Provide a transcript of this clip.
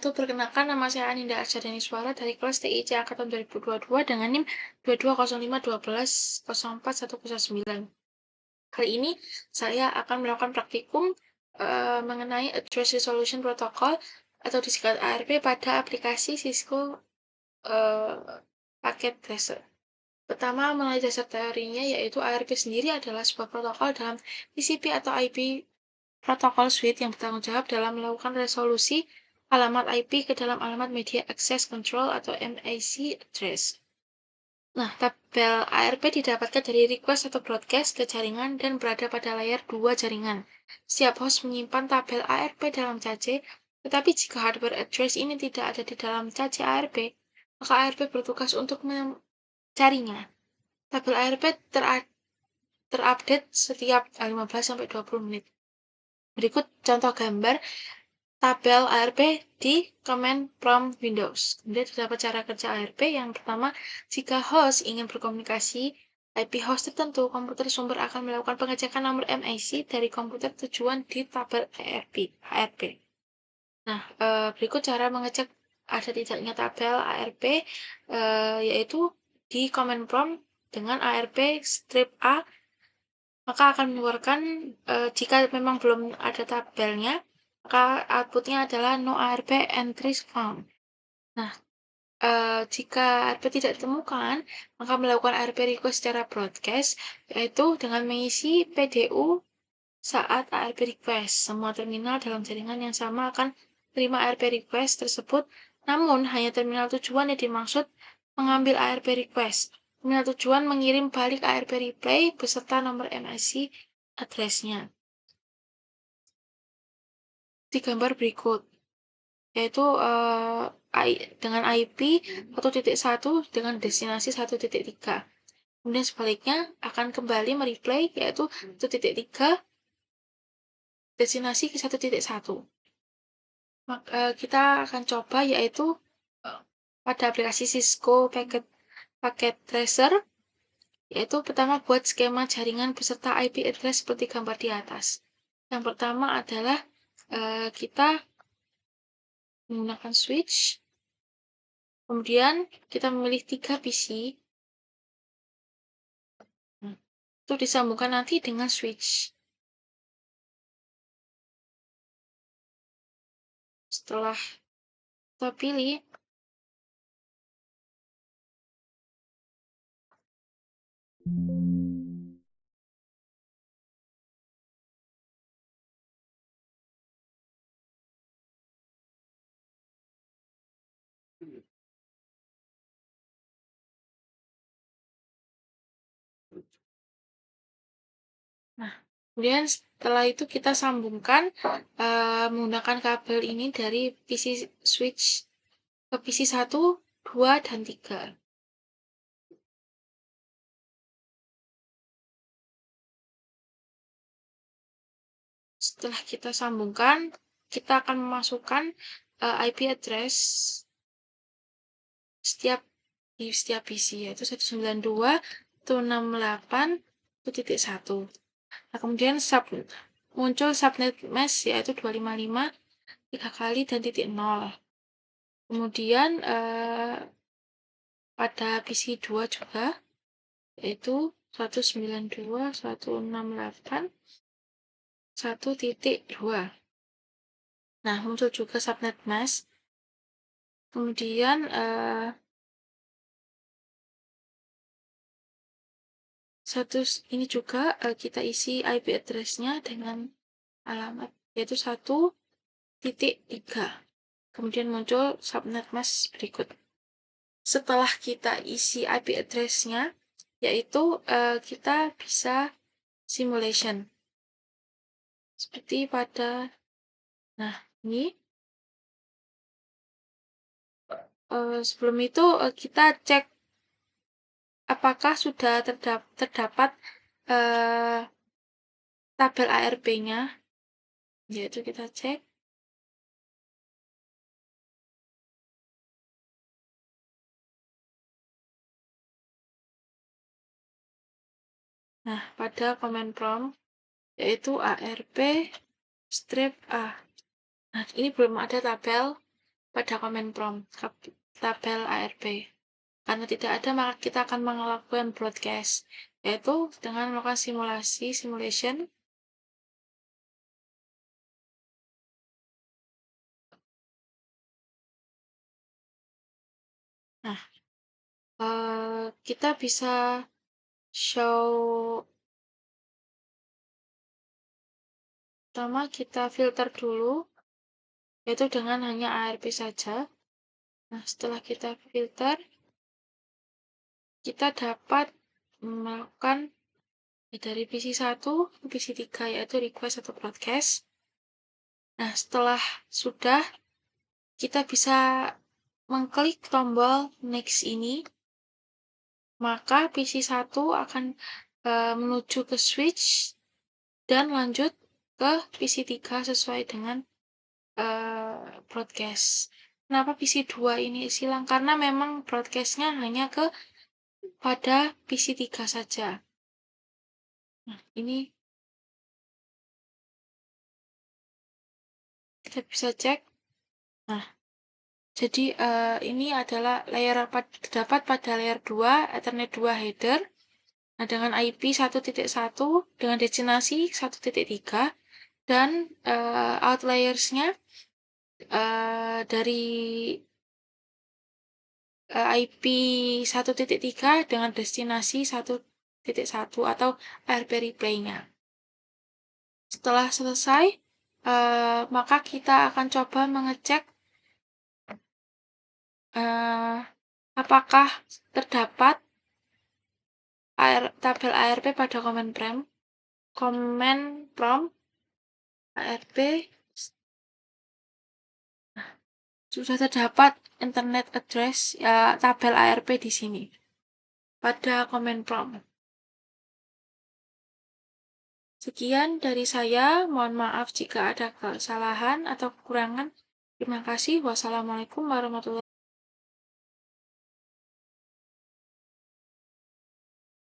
Perkenalkan nama saya Aninda Arsyadaniswara dari kelas TIC Angkatan 2022 dengan NIM 2205120109. Kali ini saya akan melakukan praktikum mengenai Address Resolution Protocol atau disingkat ARP pada aplikasi Cisco Packet Tracer. Pertama, mulai dasar teorinya, yaitu ARP sendiri adalah sebuah protokol dalam TCP atau IP protokol suite yang bertanggung jawab dalam melakukan resolusi alamat IP ke dalam alamat Media Access Control atau MAC address. Nah, tabel ARP didapatkan dari request atau broadcast ke jaringan dan berada pada layar dua jaringan. Setiap host menyimpan tabel ARP dalam CAC, tetapi jika hardware address ini tidak ada di dalam CAC ARP, maka ARP bertugas untuk mencarinya. Tabel ARP terupdate setiap 15-20 menit. Berikut contoh gambar tabel ARP di command prompt Windows. Kemudian terdapat cara kerja ARP. Yang pertama, jika host ingin berkomunikasi IP host tertentu, komputer sumber akan melakukan pengecekan nomor MAC dari komputer tujuan di tabel ARP. Nah, berikut cara mengecek ada tidaknya tabel ARP, yaitu di command prompt dengan ARP strip A, maka akan mengeluarkan jika memang belum ada tabelnya, maka outputnya adalah no ARP entries found. Nah, jika ARP tidak ditemukan, maka melakukan ARP request secara broadcast, yaitu dengan mengisi PDU saat ARP request. Semua terminal dalam jaringan yang sama akan terima ARP request tersebut, namun hanya terminal tujuan yang dimaksud mengambil ARP request. Terminal tujuan mengirim balik ARP replay beserta nomor MAC address-nya. Di gambar berikut, yaitu dengan IP 1.1 dengan destinasi 1.3. Kemudian sebaliknya akan kembali mereplay, yaitu 1.3 destinasi ke 1.1. Kita akan coba, yaitu pada aplikasi Cisco Packet Tracer, yaitu pertama buat skema jaringan beserta IP address seperti gambar di atas. Yang pertama adalah kita menggunakan switch, kemudian kita memilih 3 PC, itu disambungkan nanti dengan switch. Setelah kita pilih, nah, kemudian setelah itu kita sambungkan menggunakan kabel ini dari PC switch ke PC 1, 2, dan 3. Setelah kita sambungkan, kita akan memasukkan IP address di setiap PC, yaitu 192.168.1. Nah, kemudian muncul subnet mask, yaitu 255 3 kali dan titik 0. Kemudian pada PC 2 juga, yaitu 192.168.1.2. Nah, muncul juga subnet mask. Kemudian ini juga kita isi IP address-nya dengan alamat, yaitu 1.3. Kemudian muncul subnet mask berikut. Setelah kita isi IP address-nya, yaitu kita bisa simulation. Seperti pada, nah ini. Sebelum itu kita cek apakah sudah terdapat tabel ARP-nya, yaitu kita cek. Nah, pada command prompt, yaitu ARP strip A. Nah, ini belum ada tabel pada command prompt tabel ARP. Karena tidak ada, maka kita akan melakukan broadcast, yaitu dengan melakukan simulation. Nah, kita bisa show, pertama kita filter dulu, yaitu dengan hanya ARP saja. Nah, setelah kita filter, kita dapat melakukan dari PC1 ke PC3, yaitu request atau broadcast. Nah, setelah sudah, kita bisa mengklik tombol next ini, maka PC1 akan menuju ke switch dan lanjut ke PC3 sesuai dengan broadcast. Kenapa PC2 ini silang? Karena memang broadcastnya hanya pada PC3 saja. Nah, ini kita bisa cek. Nah, jadi ini adalah layer terdapat pada layer 2, Ethernet 2 header. Nah, dengan IP 1.1 dengan destinasi 1.3 dan outliers-nya dari IP 1.3 dengan destinasi 1.1 atau ARP replay-nya. Setelah selesai, maka kita akan coba mengecek apakah terdapat tabel ARP pada command prompt ARP. Sudah terdapat internet address ya, tabel ARP di sini pada command prompt. Sekian dari saya, mohon maaf jika ada kesalahan atau kekurangan. Terima kasih. Wassalamualaikum warahmatullahi wabarakatuh.